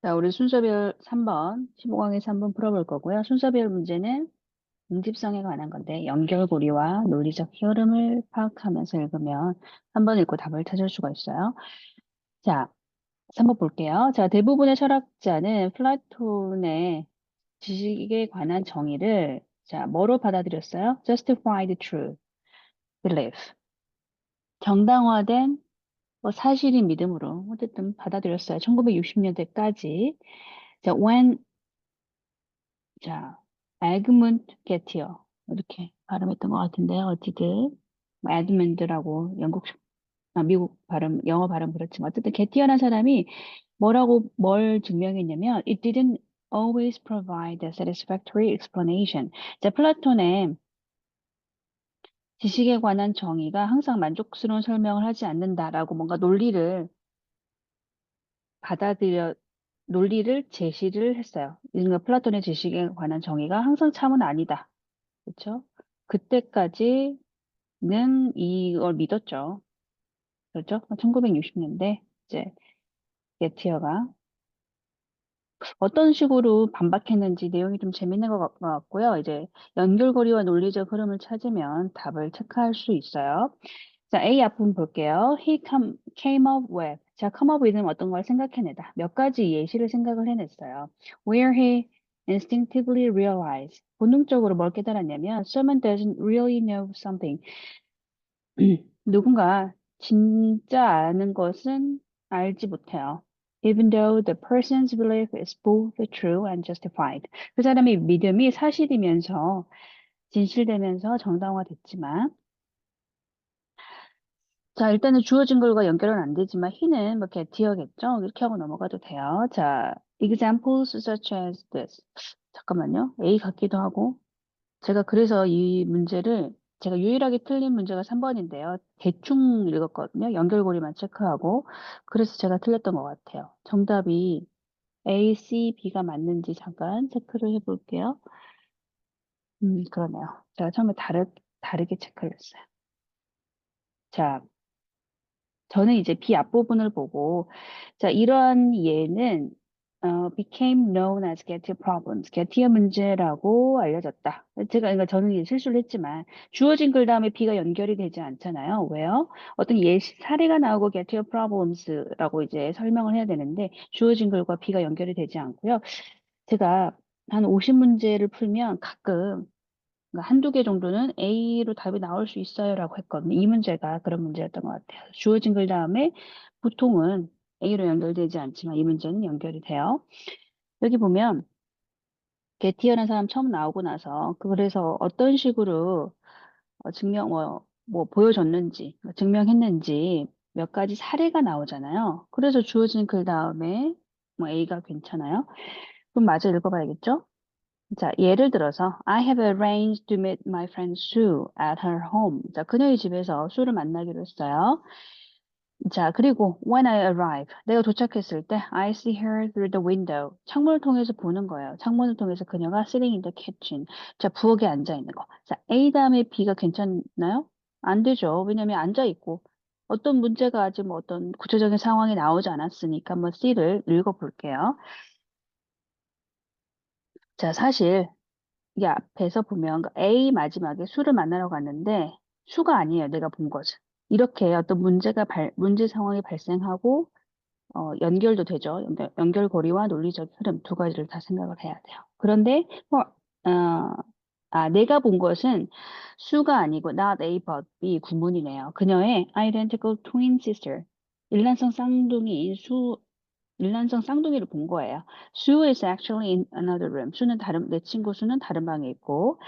자, 우리 순서별 3번, 15강에서 한번 풀어볼 거고요. 순서별 문제는 응집성에 관한 건데, 연결고리와 논리적 흐름을 파악하면서 읽으면 한 번 읽고 답을 찾을 수가 있어요. 자, 3번 볼게요. 자, 대부분의 철학자는 플라톤의 지식에 관한 정의를 자, 뭐로 받아들였어요? Justified true belief. 정당화된 뭐 사실인 믿음으로 어쨌든 받아들였어요. 1960년대까지. 자, 자, 에그문트 게티어 이렇게 발음했던 것 같은데요. 어쨌든 에드문드라고 미국 발음, 영어 발음 그렇지만 어쨌든 게티어라는 사람이 뭘 증명했냐면 it didn't always provide a satisfactory explanation. 자, 플라톤의 지식에 관한 정의가 항상 만족스러운 설명을 하지 않는다라고 뭔가 받아들여 논리를 제시를 했어요. 그러니까 플라톤의 지식에 관한 정의가 항상 참은 아니다. 그렇죠? 그때까지는 이걸 믿었죠. 그렇죠? 1960년대 이제 게티어가 어떤 식으로 반박했는지 내용이 좀 재밌는 것 같고요. 이제 연결고리와 논리적 흐름을 찾으면 답을 체크할 수 있어요. 자, A 앞부분 볼게요. came up with. 자, come up with는 어떤 걸 생각해내다. 몇 가지 예시를 생각을 해냈어요. Where he instinctively realized. 본능적으로 뭘 깨달았냐면, someone doesn't really know something. 누군가 진짜 아는 것은 알지 못해요. Even though the person's belief is both true and justified. 그 사람의 믿음이 사실이면서 진실되면서 정당화됐지만 자, 일단은 주어진 글과 연결은 안 되지만 he는 뭐 get이겠죠? 이렇게 하고 넘어가도 돼요. 자, examples such as this. 잠깐만요. A 같기도 하고 제가 그래서 이 문제를 제가 유일하게 틀린 문제가 3번인데요. 대충 읽었거든요. 연결고리만 체크하고. 그래서 제가 틀렸던 것 같아요. 정답이 A, C, B가 맞는지 잠깐 체크를 해볼게요. 그러네요. 제가 처음에 다르게 체크를 했어요. 자, 저는 이제 B 앞부분을 보고, 자, 이러한 예는 became known as Gettier problems, 게티어 문제라고 알려졌다. 그러니까 저는 이제 실수를 했지만 주어진 글 다음에 B가 연결이 되지 않잖아요. 왜요? 어떤 사례가 나오고 Gettier problems라고 이제 설명을 해야 되는데 주어진 글과 B가 연결이 되지 않고요. 제가 한 50문제를 풀면 가끔 그러니까 한두 개 정도는 A로 답이 나올 수 있어요라고 했거든요. 이 문제가 그런 문제였던 것 같아요. 주어진 글 다음에 보통은 A로 연결되지 않지만 이 문제는 연결이 돼요. 여기 보면 게티어라는 사람 처음 나오고 나서 그래서 어떤 식으로 보여줬는지 증명했는지 몇 가지 사례가 나오잖아요. 그래서 주어진 글 다음에 뭐 A가 괜찮아요. 그럼 마저 읽어봐야겠죠? 자, 예를 들어서 I have arranged to meet my friend Sue at her home. 자, 그녀의 집에서 수를 만나기로 했어요. 자, 그리고 when I arrive, 내가 도착했을 때 I see her through the window. 창문을 통해서 보는 거예요. 창문을 통해서 그녀가 sitting in the kitchen. 자, 부엌에 앉아 있는 거. 자, A 다음에 B가 괜찮나요? 안 되죠. 왜냐면 앉아 있고 어떤 문제가 아직 뭐 어떤 구체적인 상황이 나오지 않았으니까 한번 C를 읽어볼게요. 자, 사실 이게 앞에서 보면 그 A 마지막에 수를 만나러 갔는데 수가 아니에요. 내가 본 것은. 이렇게 어떤 문제 상황이 발생하고 연결도 되죠. 연결고리와 논리적 흐름 두 가지를 다 생각을 해야 돼요. 그런데 내가 본 것은 수가 아니고 not A but B 구문이네요. 그녀의 identical twin sister 일란성 쌍둥이인 일란성 쌍둥이를 본 거예요. Sue is actually in another room. 내 친구 수는 다른 방에 있고.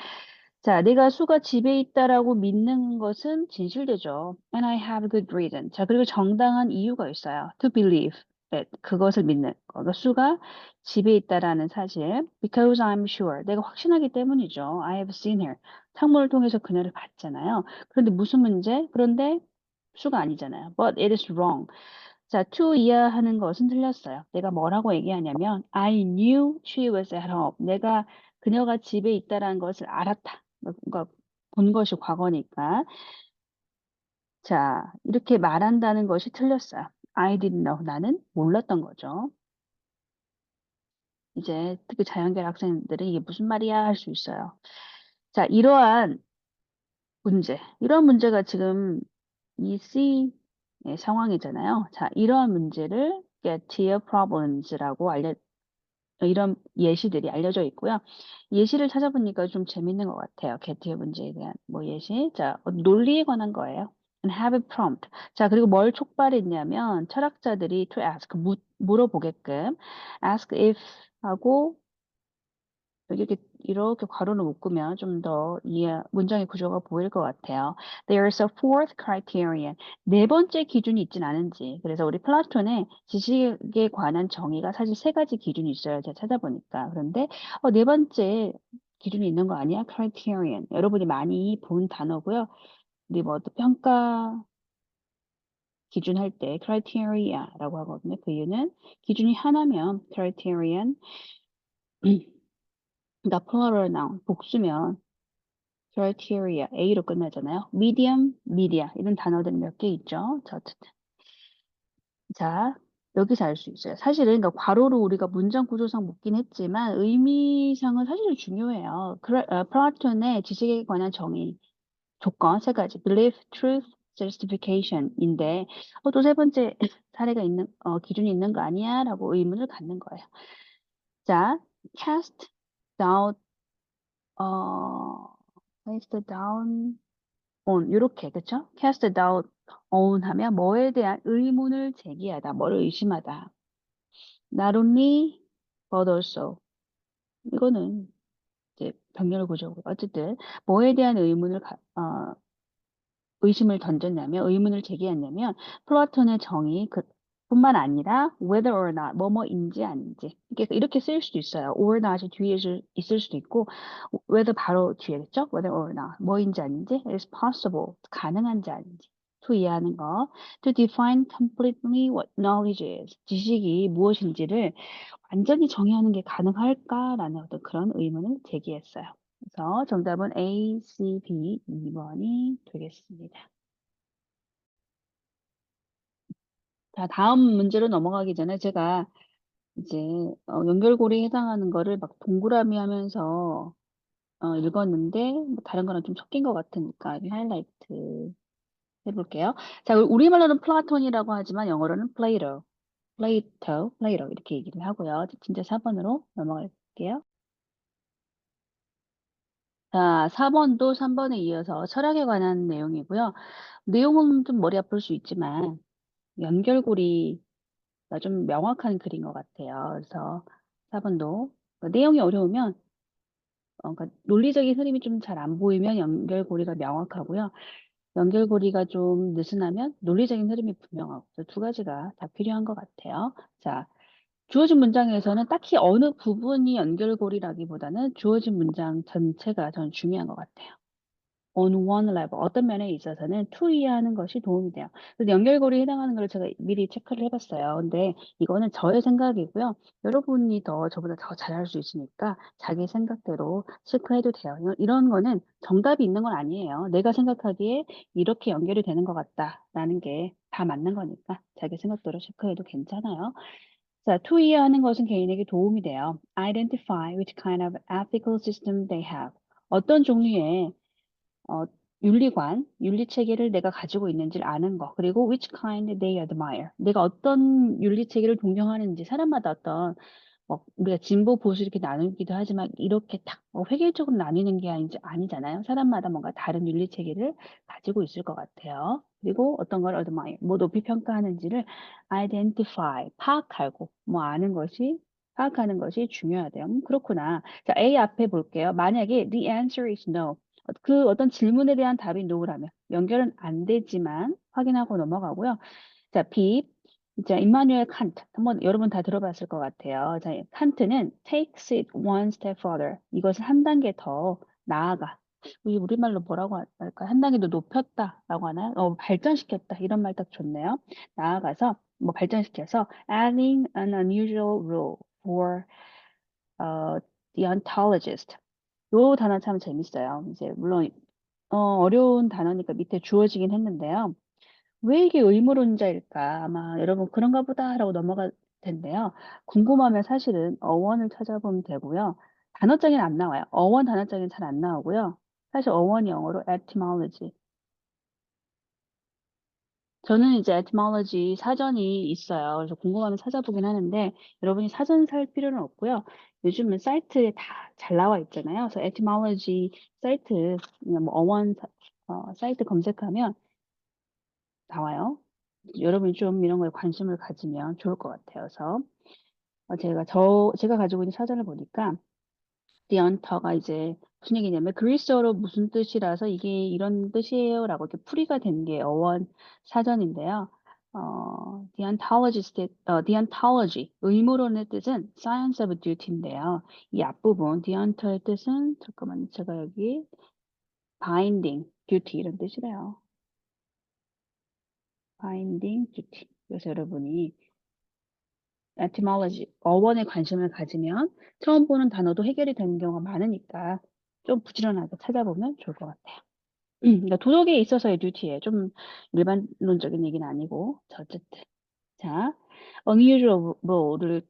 자, 내가 수가 집에 있다라고 믿는 것은 진실되죠. And I have good reason. 자, 그리고 정당한 이유가 있어요. To believe that. 그것을 믿는. 그러니까 수가 집에 있다라는 사실. Because I'm sure. 내가 확신하기 때문이죠. I have seen her. 창문을 통해서 그녀를 봤잖아요. 그런데 무슨 문제? 그런데 수가 아니잖아요. But it is wrong. 자, to 이하하는 것은 틀렸어요. 내가 뭐라고 얘기하냐면 I knew she was at home. 내가 그녀가 집에 있다라는 것을 알았다. 그러니까 본 것이 과거니까. 자, 이렇게 말한다는 것이 틀렸어요. I didn't know. 나는 몰랐던 거죠. 이제 특히 자연계열 학생들은 이게 무슨 말이야 할 수 있어요. 자, 이러한 문제가 지금 이 C의 상황이잖아요. 자, 이러한 문제를 get tier problems라고 이런 예시들이 알려져 있고요. 예시를 찾아보니까 좀 재밌는 것 같아요. get tier 문제에 대한 뭐 예시. 자, 논리에 관한 거예요. And have a prompt. 자, 그리고 뭘 촉발했냐면 철학자들이 to ask, 물어보게끔 ask if 하고 이렇게 괄호를 묶으면 좀 더 문장의 구조가 보일 것 같아요. There's a fourth criterion. 네 번째 기준이 있진 않은지. 그래서 우리 플라톤의 지식에 관한 정의가 사실 세 가지 기준이 있어요. 제가 찾아보니까. 그런데 네 번째 기준이 있는 거 아니야? criterion. 여러분이 많이 본 단어고요. 우리 뭐 또 평가 기준 할 때 criteria라고 하거든요. 그 이유는 기준이 하나면 criterion, 그러니까 plural noun, 복수면 criteria, A로 끝나잖아요. medium, media 이런 단어들이 몇 개 있죠. 자, 어쨌든. 자, 여기서 알 수 있어요. 사실은 그러니까 괄호로 우리가 문장 구조상 묶긴 했지만 의미상은 사실 중요해요. 플라톤의 지식에 관한 정의, 조건 세 가지. belief, truth, justification인데 또 세 번째 사례가 기준이 있는 거 아니야? 라고 의문을 갖는 거예요. 자, cast doubt, cast down on 이렇게 그쵸? cast doubt on 하면 뭐에 대한 의문을 제기하다, 뭐를 의심하다. not only but also 이거는 이제 병렬 구조고 어쨌든 뭐에 대한 의심을 던졌냐면 의문을 제기했냐면 플라톤의 정의 뿐만 아니라 whether or not 뭐뭐인지 아닌지 이렇게 쓰일 수도 있어요. or not이 뒤에 있을 수도 있고 whether 바로 뒤에겠죠? whether or not 뭐인지 아닌지 is possible 가능한지 아닌지 to 이해하는 거 to define completely what knowledge is 지식이 무엇인지를 완전히 정의하는 게 가능할까라는 어떤 그런 의문을 제기했어요. 그래서 정답은 A, C, B 2번이 되겠습니다. 자, 다음 문제로 넘어가기 전에 제가 이제 연결고리에 해당하는 거를 막 동그라미 하면서 읽었는데 뭐 다른 거랑 좀 섞인 것 같으니까 하이라이트 해볼게요. 자, 우리말로는 플라톤이라고 하지만 영어로는 플레이토 이렇게 얘기를 하고요. 진짜 4번으로 넘어갈게요. 자, 4번도 3번에 이어서 철학에 관한 내용이고요. 내용은 좀 머리 아플 수 있지만 연결고리가 좀 명확한 글인 것 같아요. 그래서 4번도 내용이 어려우면 그러니까 논리적인 흐름이 좀 잘 안 보이면 연결고리가 명확하고요. 연결고리가 좀 느슨하면 논리적인 흐름이 분명하고 두 가지가 다 필요한 것 같아요. 자, 주어진 문장에서는 딱히 어느 부분이 연결고리라기보다는 주어진 문장 전체가 전 중요한 것 같아요. on one level 어떤 면에 있어서는 to 이해하는 것이 도움이 돼요. 그래서 연결고리에 해당하는 걸 제가 미리 체크를 해봤어요. 근데 이거는 저의 생각이고요. 여러분이 저보다 더 잘할 수 있으니까 자기 생각대로 체크해도 돼요. 이런 거는 정답이 있는 건 아니에요. 내가 생각하기에 이렇게 연결이 되는 것 같다라는 게 다 맞는 거니까 자기 생각대로 체크해도 괜찮아요. 자, to 이해하는 것은 개인에게 도움이 돼요. Identify which kind of ethical system they have. 어떤 종류의 어, 윤리 체계를 내가 가지고 있는지를 아는 거. 그리고 which kind they admire. 내가 어떤 윤리 체계를 동경하는지 사람마다 어떤 우리가 진보 보수 이렇게 나누기도 하지만 이렇게 딱 획일적으로 나뉘는 게 아니잖아요. 사람마다 뭔가 다른 윤리 체계를 가지고 있을 것 같아요. 그리고 어떤 걸 admire, 뭐 높이 평가하는지를 identify, 파악하고 뭐 파악하는 것이 중요하대요. 그렇구나. 자, A 앞에 볼게요. 만약에 the answer is no. 그 어떤 질문에 대한 답이 no라면 연결은 안 되지만 확인하고 넘어가고요. 자, B. 자, 임마누엘 칸트. 한번 여러분 다 들어봤을 것 같아요. 자, 칸트는 takes it one step further. 이것을 한 단계 더 나아가. 우리말로 뭐라고 할까? 한 단계 더 높였다라고 하나요? 발전시켰다. 이런 말 딱 좋네요. 나아가서 뭐 발전시켜서 adding an unusual rule for the ontologist. 요 단어 참 재밌어요. 이제 물론 어려운 단어니까 밑에 주어지긴 했는데요. 왜 이게 의무론자일까? 아마 여러분 그런가 보다 라고 넘어갈 텐데요. 궁금하면 사실은 어원을 찾아보면 되고요. 단어장에는 안 나와요. 어원 단어장에는 잘 안 나오고요. 사실 어원이 영어로 etymology. 저는 이제 etymology 사전이 있어요. 그래서 궁금하면 찾아보긴 하는데 여러분이 사전 살 필요는 없고요. 요즘은 사이트에 다 잘 나와 있잖아요. 그래서 etymology 사이트, 그냥 뭐 어원 사이트 검색하면 나와요. 여러분이 좀 이런 거에 관심을 가지면 좋을 것 같아요. 그래서 제가 가지고 있는 사전을 보니까 디언터가 이제 무슨 얘기냐면 그리스어로 무슨 뜻이라서 이게 이런 뜻이에요라고 이렇게 풀이가 된 게 어원 사전인데요. deontology, 의무론의 뜻은 science of duty인데요. 이 앞부분 deonter의 뜻은 잠깐만요. 제가 여기 binding, duty 이런 뜻이래요. binding, duty. 그래서 여러분이 etymology, 어원에 관심을 가지면 처음 보는 단어도 해결이 되는 경우가 많으니까 좀 부지런하게 찾아보면 좋을 것 같아요. 그러니까 도덕에 있어서의 듀티에 좀 일반론적인 얘기는 아니고 자, 어쨌든 자 unusual을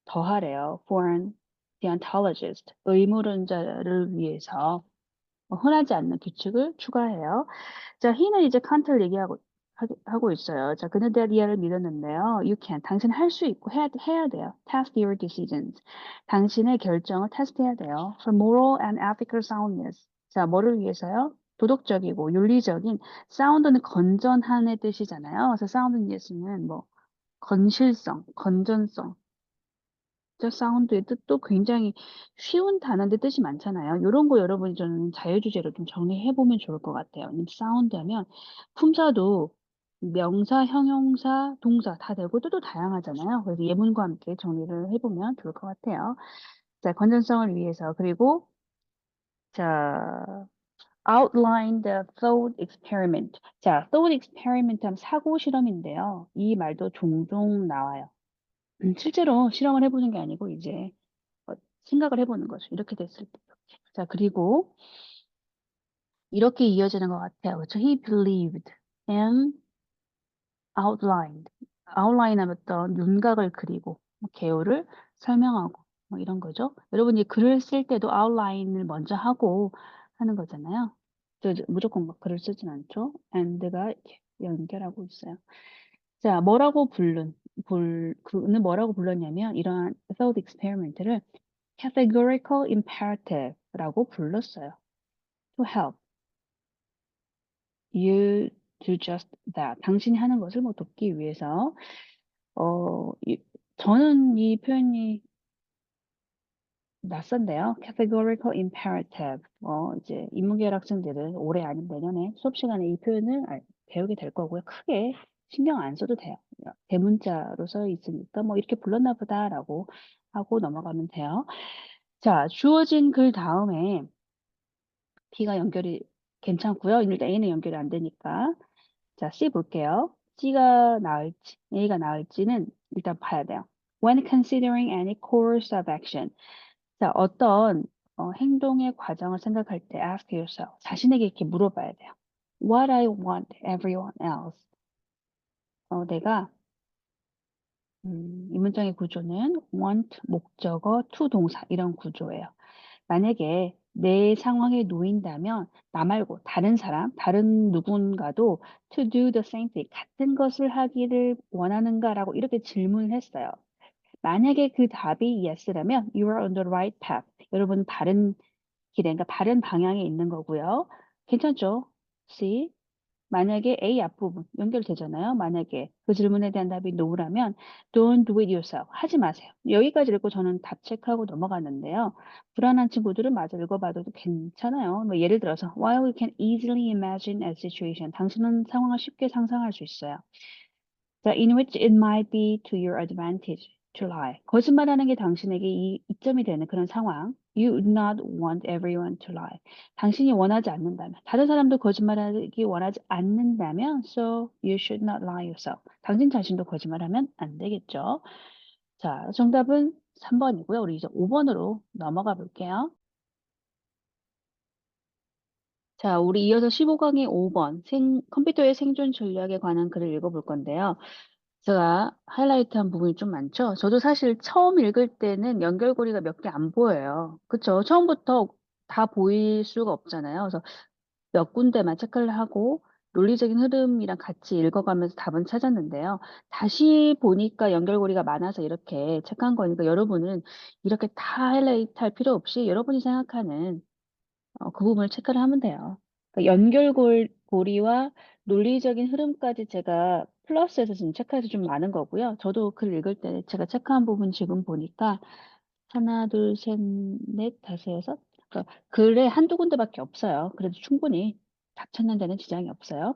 더하래요. for an deontologist 의무론자를 위해서 흔하지 않는 규칙을 추가해요. 자, he는 이제 칸트를 하고 있어요. 자, 그는 대리아를 믿었는데요. You can. 당신 할 수 있고 해야 돼요. Test your decisions. 당신의 결정을 테스트해야 돼요. For moral and ethical soundness. 자, 뭐를 위해서요? 도덕적이고 윤리적인 사운드는 건전한의 뜻이잖아요. 그래서 soundness는 뭐 건실성, 건전성, 사운드의 뜻도 굉장히 쉬운 단어인데 뜻이 많잖아요. 요런 거 여러분이 좀 자유주제로 좀 정리해 보면 좋을 것 같아요. 왜냐면 사운드 하면 품사도 명사, 형용사, 동사 다 되고 뜻도 다양하잖아요. 그래서 예문과 함께 정리를 해 보면 좋을 것 같아요. 자, 건전성을 위해서 그리고 자, outline the thought experiment. 자, thought experiment 하면 사고 실험인데요. 이 말도 종종 나와요. 실제로 실험을 해 보는 게 아니고 이제 어 생각을 해 보는 거죠. 이렇게 됐을 때 이렇게. 자 그리고 이렇게 이어지는 것 같아요. 그쵸? He believed and outlined. outline 하면 어떤 윤곽을 그리고 뭐 개요를 설명하고 뭐 이런 거죠. 여러분이 글을 쓸 때도 outline을 먼저 하고 하는 거잖아요. 무조건 막 글을 쓰진 않죠. and가 이렇게 연결하고 있어요. 자, 그는 뭐라고 불렀냐면 이러한 thought experiment를 categorical imperative라고 불렀어요. To help you do just that. 당신이 하는 것을 뭐 돕기 위해서. 어, 이, 저는 이 표현이 낯선데요. categorical imperative. 이제 인문계열 학생들은 올해 아니면 내년에 수업 시간에 이 표현을 배우게 될 거고요. 크게 신경 안 써도 돼요. 대문자로 써 있으니까 뭐 이렇게 불렀나 보다라고 하고 넘어가면 돼요. 자, 주어진 글 다음에 B가 연결이 괜찮고요. 일단 A는 연결이 안 되니까. 자, C 볼게요. C가 나을지, A가 나을지는 일단 봐야 돼요. When considering any course of action. 자, 어떤 행동의 과정을 생각할 때 ask yourself. 자신에게 이렇게 물어봐야 돼요. What I want everyone else. 내가 이 문장의 구조는 want 목적어 to 동사 이런 구조예요. 만약에 내 상황에 놓인다면 나 말고 다른 사람, 다른 누군가도 to do the same thing, 같은 것을 하기를 원하는가라고 이렇게 질문을 했어요. 만약에 그 답이 yes라면 you are on the right path. 여러분 바른 길에, 그러니까 바른 방향에 있는 거고요. 괜찮죠? C. 만약에 A 앞부분 연결되잖아요. 만약에 그 질문에 대한 답이 no라면 don't do it yourself. 하지 마세요. 여기까지 읽고 저는 답 체크하고 넘어갔는데요. 불안한 친구들은 마저 읽어봐도 괜찮아요. 뭐 예를 들어서 while you can easily imagine a situation. 당신은 상황을 쉽게 상상할 수 있어요. 자, in which it might be to your advantage to lie. 거짓말하는 게 당신에게 이점이 되는 그런 상황. You would not want everyone to lie. 당신이 원하지 않는다면, 다른 사람도 거짓말하기 원하지 않는다면, so you should not lie yourself. 당신 자신도 거짓말하면 안 되겠죠. 자, 정답은 3번이고요. 우리 이제 5번으로 넘어가 볼게요. 자, 우리 이어서 15강의 5번 컴퓨터의 생존 전략에 관한 글을 읽어볼 건데요. 제가 하이라이트한 부분이 좀 많죠? 저도 사실 처음 읽을 때는 연결고리가 몇 개 안 보여요. 그쵸? 처음부터 다 보일 수가 없잖아요. 그래서 몇 군데만 체크를 하고 논리적인 흐름이랑 같이 읽어가면서 답은 찾았는데요. 다시 보니까 연결고리가 많아서 이렇게 체크한 거니까 여러분은 이렇게 다 하이라이트 할 필요 없이 여러분이 생각하는 그 부분을 체크를 하면 돼요. 그러니까 연결고리와 논리적인 흐름까지 제가 플러스해서 지금 체크해서 좀 많은 거고요. 저도 글 읽을 때 제가 체크한 부분 지금 보니까 하나, 둘, 셋, 넷, 다섯, 여섯. 그러니까 글에 한두 군데밖에 없어요. 그래도 충분히 답 찾는 데는 지장이 없어요.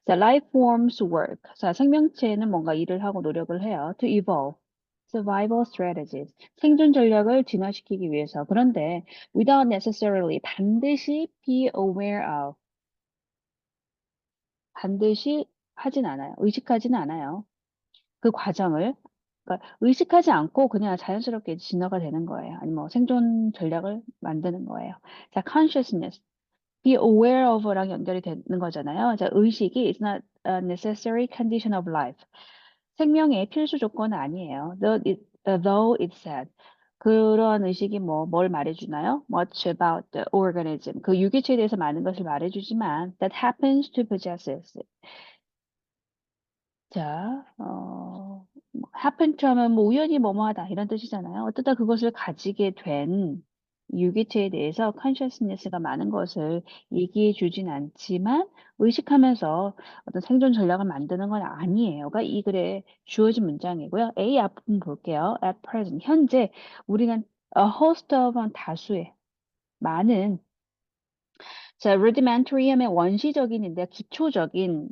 자, life forms work. 자, 생명체는 뭔가 일을 하고 노력을 해요. To evolve. Survival strategies. 생존 전략을 진화시키기 위해서. 그런데 without necessarily 반드시 be aware of. 반드시 하진 않아요. 의식하지는 않아요. 그 과정을. 그러니까 의식하지 않고 그냥 자연스럽게 진화가 되는 거예요. 아니면 뭐 생존 전략을 만드는 거예요. 자, consciousness. be aware of랑 연결이 되는 거잖아요. 자, 의식이 is not a necessary condition of life. 생명의 필수 조건은 아니에요. Though it said. 그런 의식이 뭘 말해주나요? Much about the organism. 그 유기체에 대해서 많은 것을 말해주지만 that happens to possess it. 자, happen to 하면 우연히 뭐뭐하다 이런 뜻이잖아요. 어쩌다 그것을 가지게 된 유기체에 대해서 consciousness가 많은 것을 얘기해 주진 않지만 의식하면서 어떤 생존 전략을 만드는 건 아니에요가 이 글에 주어진 문장이고요. A 앞부분 볼게요. At present, 현재 우리는 a host of 다수의 많은 자, rudimentary 하면 원시적인인데 기초적인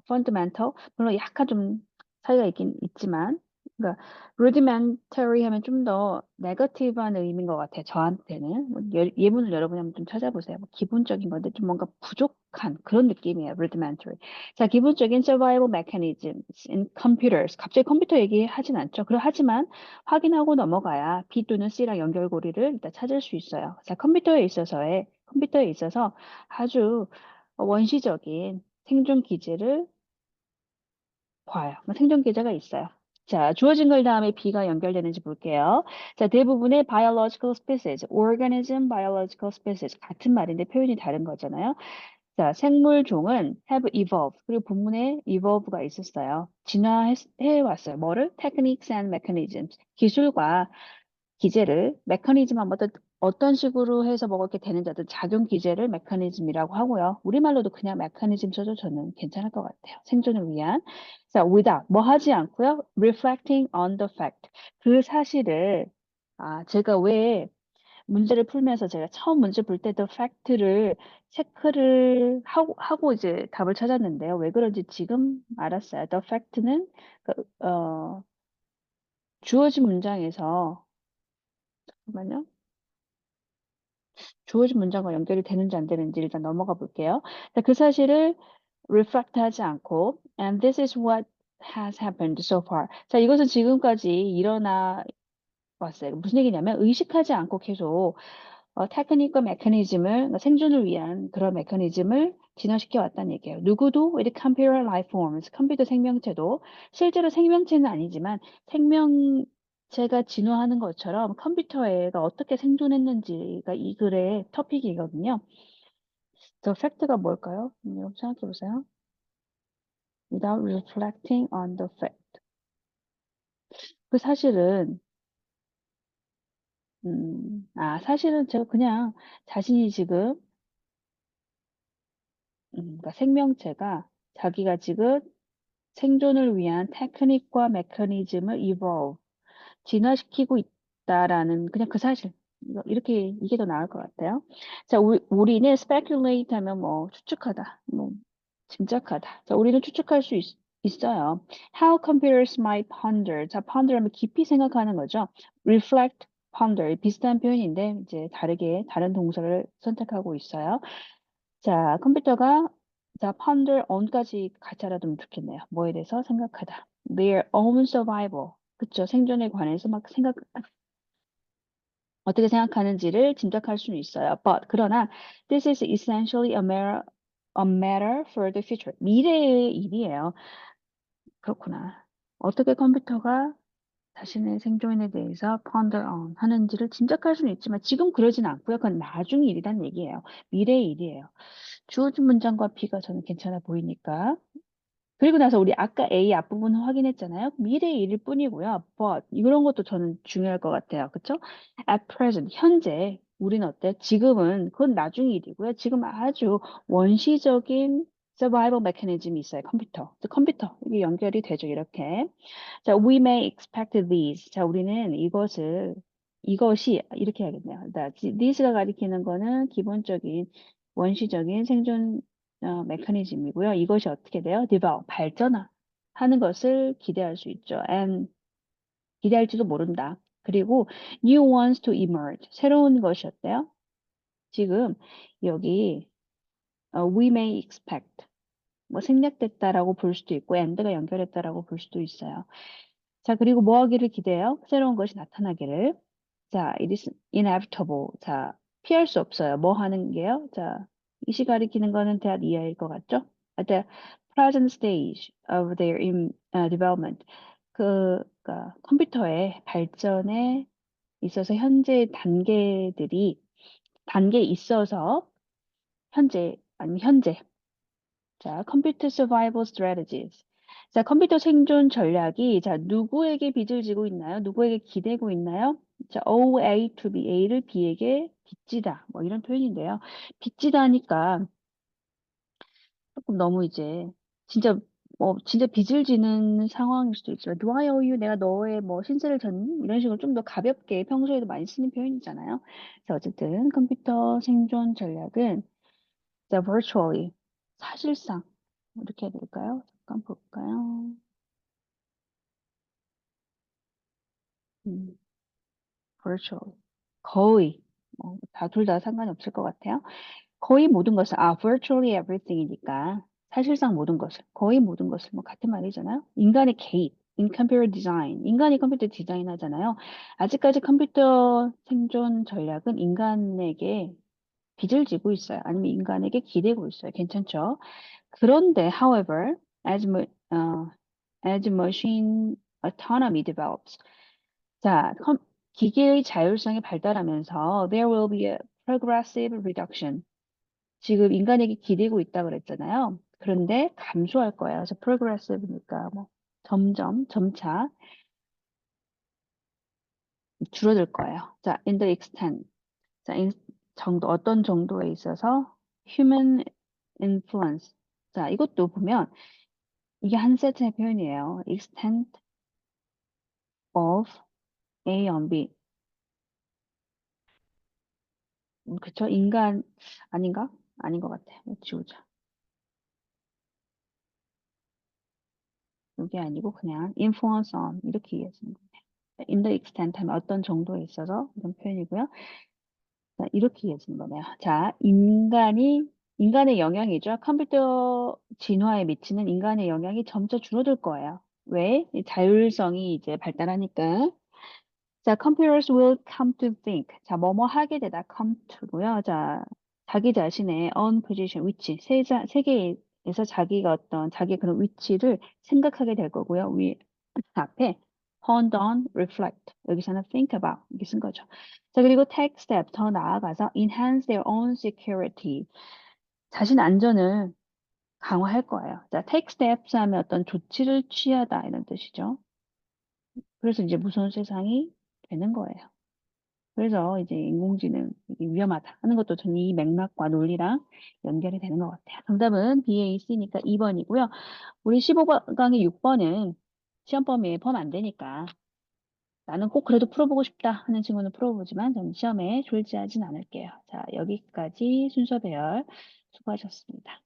fundamental 물론 약간 좀 차이가 있긴 있지만 그러니까 rudimentary 하면 좀 더 네거티브한 의미인 것 같아요. 저한테는 예문을 여러분이 한번 좀 찾아보세요. 뭐 기본적인 건데 좀 뭔가 부족한 그런 느낌이에요. rudimentary. 자, 기본적인 survival mechanisms in computers. 갑자기 컴퓨터 얘기하진 않죠. 하지만 확인하고 넘어가야 B 또는 C랑 연결고리를 일단 찾을 수 있어요. 자, 컴퓨터에 있어서 아주 원시적인 생존 기제를 봐요. 생존 계좌가 있어요. 자, 주어진 걸 다음에 B가 연결되는지 볼게요. 자, 대부분의 biological species, organism, biological species 같은 말인데 표현이 다른 거잖아요. 자, 생물종은 have evolved. 그리고 본문에 evolve가 있었어요. 진화해 왔어요. 뭐를? techniques and mechanisms. 기술과 기제를 메커니즘 한번 어떤 식으로 해서 먹게 되는지 어떤 작용 기제를 메커니즘이라고 하고요. 우리말로도 그냥 메커니즘 써도 저는 괜찮을 것 같아요. 생존을 위한. 자, without 뭐 하지 않고요. reflecting on the fact. 그 사실을 제가 왜 문제를 풀면서 제가 처음 문제 풀 때 the fact를 체크를 하고 이제 답을 찾았는데요. 왜 그런지 지금 알았어요. the fact는 주어진 문장에서 잠깐만요. 주어진 문장과 연결이 되는지 안 되는지 일단 넘어가 볼게요. 자, 그 사실을 reflect 하지 않고 and this is what has happened so far. 자, 이것은 지금까지 일어나 왔어요. 무슨 얘기냐면 의식하지 않고 계속 테크닉과 메커니즘을 그러니까 생존을 위한 그런 메커니즘을 진화시켜 왔다는 얘기예요. 누구도 with computer life forms 컴퓨터 생명체도 실제로 생명체는 아니지만 생명체가 진화하는 것처럼 컴퓨터가 어떻게 생존했는지가 이 글의 토픽이거든요. 더 팩트가 뭘까요? 여러분 생각해 보세요. Without reflecting on the fact. 그 사실은 사실은 제가 그냥 자신이 지금 그러니까 생명체가 자기가 지금 생존을 위한 테크닉과 메커니즘을 evolve, 진화시키고 있다라는 그냥 그 사실. 이게 더 나을 것 같아요. 자, 우리는 speculate 하면 추측하다, 짐작하다. 자, 우리는 추측할 수 있어요. How computers might ponder. 자, ponder 하면 깊이 생각하는 거죠. reflect, ponder. 비슷한 표현인데 이제 다른 동사를 선택하고 있어요. 자, 컴퓨터가 자, ponder on까지 같이 알아두면 좋겠네요. 뭐에 대해서 생각하다. Their own survival. 그쵸. 생존에 관해서 막 어떻게 생각하는지를 짐작할 수는 있어요. But 그러나 this is essentially a matter for the future. 미래의 일이에요. 그렇구나. 어떻게 컴퓨터가 자신의 생존에 대해서 ponder on 하는지를 짐작할 수는 있지만 지금 그러진 않고요. 그건 나중 일이란 얘기예요. 미래의 일이에요. 주어진 문장과 B가 저는 괜찮아 보이니까. 그리고 나서 우리 아까 A 앞부분 확인했잖아요. 미래의 일일 뿐이고요. But 이런 것도 저는 중요할 것 같아요. 그쵸? At present, 현재 우리는 어때? 지금은 그건 나중 일이고요. 지금 아주 원시적인 survival mechanism이 있어요. 컴퓨터. 이게 연결이 되죠. 이렇게. 자, we may expect these. 자, 우리는 이것이 이렇게 해야겠네요. these가 가리키는 거는 기본적인 원시적인 생존 메커니즘이고요. 이것이 어떻게 돼요? develop, 발전하는 것을 기대할 수 있죠. and 기대할지도 모른다. 그리고 new ones to emerge, 새로운 것이 어때요? 지금 여기 we may expect, 뭐 생략됐다라고 볼 수도 있고 and가 연결했다라고 볼 수도 있어요. 자, 그리고 뭐 하기를 기대해요? 새로운 것이 나타나기를. 자, it is inevitable. 자, 피할 수 없어요. 뭐 하는 게요? 자, 이시 가리키는 거는 대학 이하일 것 같죠? At the present stage of their development. 그러니까 컴퓨터의 발전에 있어서 단계에 있어서 현재 자, 컴퓨터 서바이벌 스트래티지스. 자, 컴퓨터 생존 전략이 자, 누구에게 빚을 지고 있나요? 누구에게 기대고 있나요? 자, OA to be A를 B에게 빚지다. 뭐 이런 표현인데요. 빚지다니까 조금 너무 이제 진짜 진짜 빚을 지는 상황일 수도 있지만 Do I owe you? 내가 너의 뭐 신세를 졌니? 이런 식으로 좀 더 가볍게 평소에도 많이 쓰는 표현이잖아요. 자, 어쨌든 컴퓨터 생존 전략은 자, virtually 사실상 이렇게 해야 될까요? 잠깐 볼까요? 음, virtually 거의 둘 다 상관이 없을 것 같아요. 거의 모든 것을 virtually everything이니까 사실상 모든 것을 거의 모든 것을 뭐 같은 말이잖아요. 인간의 개입 in computer design 인간이 컴퓨터 디자인 하잖아요. 아직까지 컴퓨터 생존 전략은 인간에게 빚을 지고 있어요. 아니면 인간에게 기대고 있어요. 괜찮죠? 그런데, however, as machine autonomy develops, 자, 기계의 자율성이 발달하면서 there will be a progressive reduction. 지금 인간에게 기대고 있다 그랬잖아요. 그런데 감소할 거예요. 그래서 progressive니까 뭐 점차 줄어들 거예요. 자, in the extent. 자, 어떤 정도에 있어서 human influence. 자, 이것도 보면 이게 한 세트의 표현이에요. extent of A on B. 그쵸? 인간, 아닌가? 아닌 것 같아. 이거 지우자. 이게 아니고 그냥 influence on 이렇게 이해하시는 거예요. in the extent 하면 어떤 정도에 있어서 이런 표현이고요. 자, 이렇게 이해하시는 거네요. 자, 인간의 영향이죠. 컴퓨터 진화에 미치는 인간의 영향이 점차 줄어들 거예요. 왜? 이 자율성이 이제 발달하니까. 자, computers will come to think. 자, 뭐뭐 하게 되다 come to고요. 자, 자기 자신의 own position, 위치, 세계에서 자기 그런 위치를 생각하게 될 거고요. 앞에 ponder on, reflect. 여기서는 think about 이렇게 쓴 거죠. 자, 그리고 take step 더 나아가서 enhance their own security. 자신 안전을 강화할 거예요. 자, take steps 하면 어떤 조치를 취하다 이런 뜻이죠. 그래서 이제 무서운 세상이 되는 거예요. 그래서 이제 인공지능 이게 위험하다 하는 것도 저는 이 맥락과 논리랑 연결이 되는 것 같아요. 정답은 BAC니까 2번이고요. 우리 15강의 6번은 시험 범위에 포함 안 되니까 나는 꼭 그래도 풀어보고 싶다 하는 친구는 풀어보지만 저는 시험에 졸지하진 않을게요. 자, 여기까지 순서 배열 수고하셨습니다.